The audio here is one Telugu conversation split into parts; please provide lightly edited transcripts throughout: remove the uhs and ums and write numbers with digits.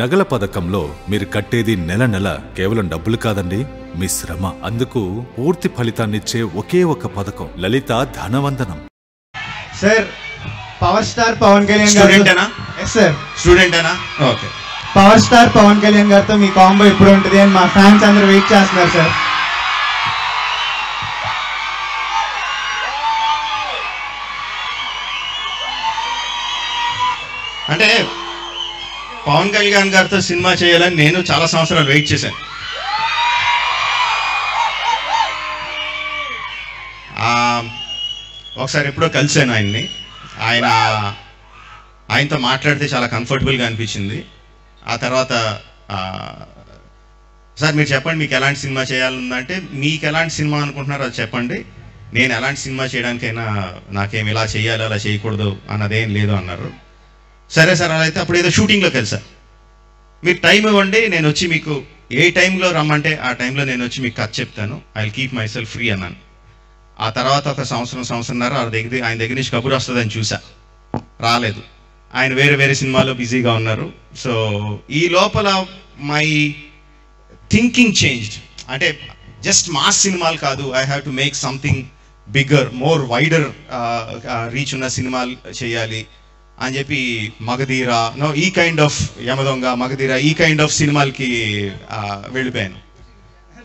నగల పథకంలో మీరు కట్టేది నెల నెల కేవలం డబ్బులు కాదండి, మీ శ్రమ. అందుకు పూర్తి ఫలితాన్నిచ్చే ఒకే ఒక పథకం లలిత ధనవందనం. Sir, power star Pawan Kalyan స్టూడెంటేనా? ఎస్ సార్, స్టూడెంటేనా? Okay. Power star Pawan Kalyan గారితో మీ కాంబో ఎప్పుడు ఉంటుంది అని మా ఫ్యాన్స్ అందరూ వెయిట్ చేస్తున్నారు సార్. అంటే పవన్ కళ్యాణ్ గారితో సినిమా చేయాలని నేను చాలా సంవత్సరాలు వెయిట్ చేశాను. ఒకసారి ఎప్పుడో కలిశాను ఆయన్ని. ఆయనతో మాట్లాడితే చాలా కంఫర్టబుల్గా అనిపించింది. ఆ తర్వాత సార్ మీరు చెప్పండి, మీకు ఎలాంటి సినిమా చేయాలంటే, మీకు ఎలాంటి సినిమా అనుకుంటున్నారో అది చెప్పండి, నేను ఎలాంటి సినిమా చేయడానికైనా నాకేం ఇలా చేయాలి అలా చేయకూడదు అన్నదేం లేదు అన్నారు. సరే సార్ అలా అయితే అప్పుడు ఏదో షూటింగ్లోకి వెళ్ళి సార్, మీరు టైం ఇవ్వండి, నేను వచ్చి మీకు ఏ టైంలో రమ్మంటే ఆ టైంలో నేను వచ్చి మీకు కథ చెప్తాను, I will keep my self free అన్నాను. ఆ తర్వాత ఒక సంవత్సరంన్నర ఆయన దగ్గర నుంచి కబురు వస్తుందని చూసా, రాలేదు. ఆయన వేరే సినిమాలో బిజీగా ఉన్నారు. సో ఈ లోపల మై థింకింగ్ చేంజ్డ్. అంటే జస్ట్ మాస్ సినిమాలు కాదు, I have to make something bigger, more wider reach ఉన్న సినిమాలు చేయాలి అని చెప్పి మగధీర, ఈ కైండ్ ఆఫ్ యమదొంగ, మగధీర, ఈ కైండ్ ఆఫ్ సినిమాలకి వెళ్ళిపోయాను.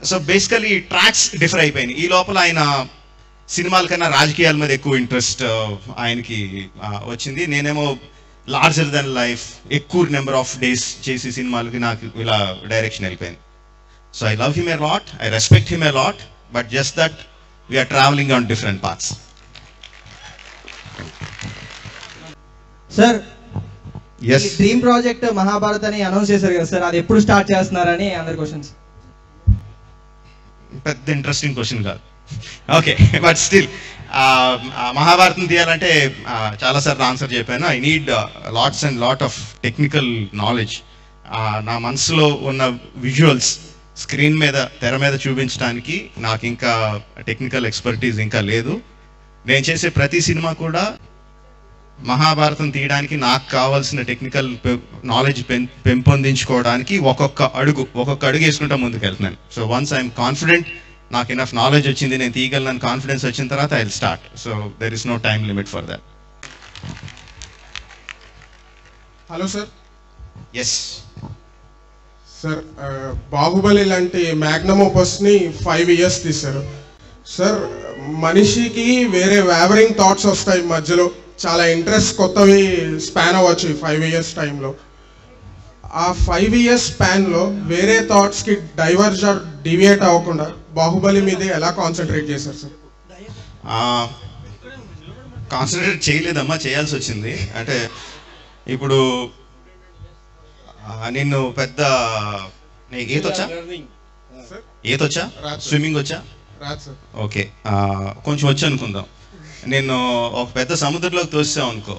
సో బేసికలీ ట్రాక్స్ డిఫర్ అయిపోయినాయి. ఈ లోపల ఆయన సినిమాల కన్నా రాజకీయాల మీద ఎక్కువ ఇంట్రెస్ట్ ఆయనకి వచ్చింది. నేనేమో లార్జర్ దెన్ లైఫ్, ఎక్కువ నెంబర్ ఆఫ్ డేస్ చేసి సినిమాలకి నాకు ఇలా డైరెక్షన్ వెళ్ళిపోయింది. So I love him a lot, I respect him a lot, but just that we're travelling on different paths. Sir, yes, dream project Mahabharat అని అనౌన్స్ చేశారు కదా సార్, అది ఎప్పుడు స్టార్ట్ చేస్తున్నారని అందరి క్వశ్చన్స్. పెద్ద ఇంట్రెస్టింగ్ క్వశ్చన్ కాదు, ఓకే, బట్ స్టిల్ మహాభారతం తీయాలంటే చాలాసార్లు ఆన్సర్ చెప్పాను. I need lots and lot of technical knowledge. నా మనసులో ఉన్న విజువల్స్ స్క్రీన్ మీద, తెర మీద చూపించడానికి నాకు ఇంకా టెక్నికల్ ఎక్స్పర్టీస్ ఇంకా లేదు. నేను చేసే ప్రతి సినిమా కూడా మహాభారతం తీయడానికి నాకు కావాల్సిన టెక్నికల్ నాలెడ్జ్ పెంపొందించుకోవడానికి ఒక్కొక్క అడుగు వేసుకుంటా ముందుకు వెళ్తున్నాను. సో వన్స్ ఐఎమ్ కాన్ఫిడెంట్, నాకు ఇనఫ్ నాలెడ్జ్ వచ్చింది, నేను తీయగలను కాన్ఫిడెన్స్ వచ్చిన తర్వాత I will start. So there is no time limit for that. Hello sir. Yes sir, Baahubali లాంటి మ్యాగ్నమ్ ఓపస్ని 5 years తీశారు సార్. మనిషికి వేరే వేవరింగ్ థాట్స్ వస్తాయి మధ్యలో, చాలా ఇంట్రెస్ట్ కొత్తవి స్పాన్ అవ్వచ్చు 5 years టైంలో. ఆ 5 years స్పాన్లో వేరే థాట్స్కి డైవర్జ్ ఆర్ డివియేట్ అవ్వకుండా బాహుబలి మీదే ఎలా కాన్సన్ట్రేట్ చేశారు సార్? కాన్సన్ట్రేట్ చేయలేదమ్మా, చేయాల్సి వచ్చింది. అంటే ఇప్పుడు నిన్ను పెద్ద ఈతొచ్చా, స్విమ్మింగ్ వచ్చా? ఓకే, కొంచెం వచ్చి అనుకుందాం. నేను ఒక పెద్ద సముద్రంలోకి తోసావు అనుకో,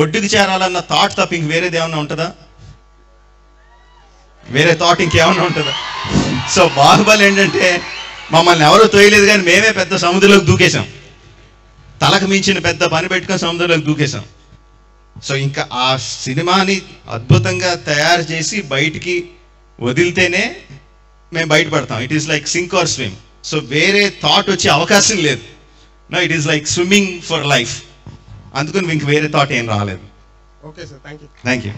ఒడ్డుకి చేరాలన్న థాట్ తప్ప ఇంక వేరేది ఏమన్నా ఉంటుందా? వేరే థాట్ ఇంకేమన్నా ఉంటుందా? సో బాహుబలి ఏంటంటే మమ్మల్ని ఎవరో తోయలేదు కానీ మేమే పెద్ద సముద్రంలోకి దూకేశాం, తలకు మించిన పెద్ద పని పెట్టుకొని సముద్రంలోకి దూకేశాం. సో ఇంకా ఆ సినిమాని అద్భుతంగా తయారు చేసి బయటికి వదిలితేనే మేము బయటపడతాం. It is like sink or swim. So వేరే థాట్ వచ్చే అవకాశం లేదు. No, it is like swimming for life. అందుకని ఇంక వేరే థాట్ ఏం రాలేదు. Okay sir, thank you. Thank you.